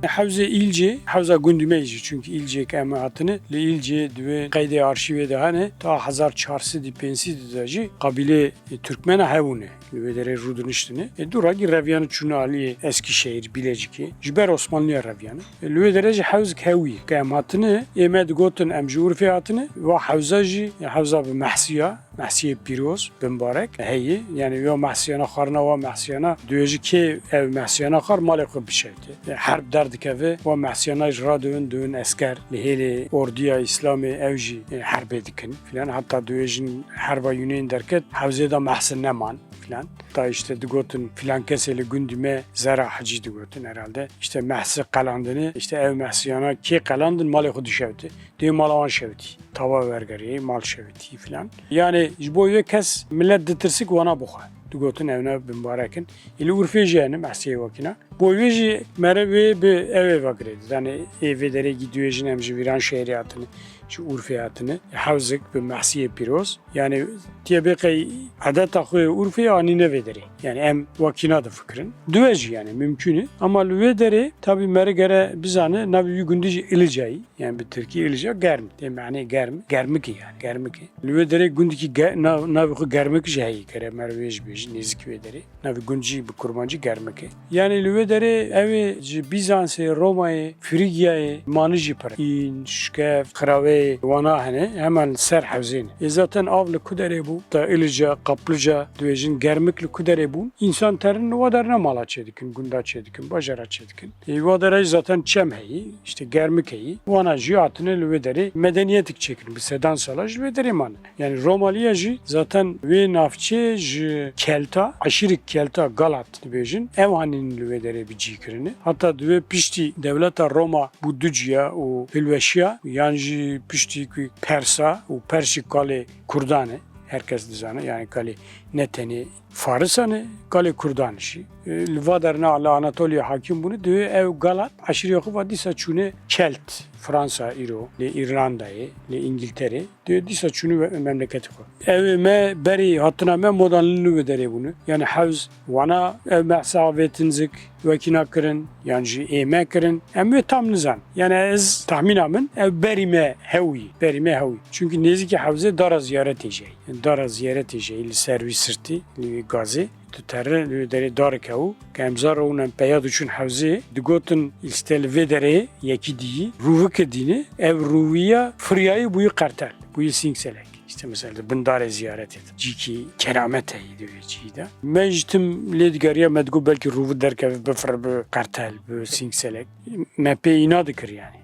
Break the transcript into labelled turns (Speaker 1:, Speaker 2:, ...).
Speaker 1: Havza ilce, havza gundumeyci çünkü ilce kematını le ilce dve kaydı arşive de hani ta 1405 dacı kabile Türkmena hevune ve ruduniştini. Duragi Revyanı çunu ali Eskişehir Bileciki. Jiber Osmanlıya Revyanı. Lüve derece havz kevi kematını emed gotun emjur fiyatını ve havzacı havza be Mahsiye Piroz Mübarek heyi yani yo mahsiyana xarna ve mahsiyana duyucu ki ev mahsiyana xar malek bir şeydi. Harp derdik evi ve mahsiyana dön esker leheli orduya İslami evji harp edikin filan hatta duyucun harba yüneyin derket havzeda mahsin neman filan. Da işte digotun filan keseli gündüme zara hacı digotun herhalde. İşte mahsi kalandını işte ev mahsiyana ki kalandın malek düşevdi. Diye malavan şevdi. Tava vergeriye mal şevdi filan. Yani bu kes millet ditirsik wana buha. Digotun evine mübarekin. İli urfejiyeni mahsiye vakina. Bu evi merve bir eve vakredi. Yani eve dere gidiyor jinem viran şehriyatını. Şu urfiyatını havzık bir mahsiye piroz yani tiyabekay adet akı urfiya anine vederi yani em vakina da fikrin düveci yani mümkünü ama vederi tabi mergere bizanı nabi gündüz ileceği yani bir Türkiye ileceği germ yani germi ki yani germi ki vederi gündüki nabi germi ki şey kere mervej bir nezik vederi nabi gündüz bir kurbancı germi ki yani vederi evi Bizans'ı Roma'yı Frigya'yı manıcı para in şkef krave wana hani hemen ser havzin. Zaten avlı kudere bu da ilca kaplıca duyejin germikli kudere bu. İnsan terin vadarına mala çedikin, gunda çedikin, bajara çedikin. Vadara zaten çemheyi, işte germik heyi. Wana jiyatını lüvederi medeniyetik çekin. Bir sedan salaj vederi man. Yani Romaliyacı zaten ve nafçe kelta, aşırı kelta Galat duyejin evhanin lüvederi bir cikrini. Hatta düve pişti devleta Roma bu dücya o hilveşya yani pişti Persa, o Persik kale Kurdane, herkes dizanı yani kale neteni Farisanı, kale Kurdanişi. Vadarına ala Anatolia hakim bunu diyor ev Galat, aşırı yakı vadisa çune Kelt, Fransa iro, le İrlanda'yı, le İngiltere, diyor disa çune memleketi ko. Ev me beri hattına me modernliğini vedere bunu. Yani havz, wana ev mesavetinzik, vekina kırın, yani eme kırın, ve tam nizan. Yani ez tahminamın ev berime hevi. Çünkü neziki havze dara ziyaret edeceği. Dara ziyaret edeceği, servis sırtı, gazı. Tutarı deri darkevu kemzar onun peyad üçün havzi digotun istel vedere yeki diyi ruvuk dini ev ruviya friyayı buyu kartel buyu singselek işte mesela bındare ziyaret et ciki keramet diyor cida mectim ledgariya medgu belki ruvu derkev befr bu kartel bu singselek mepe inadıkır yani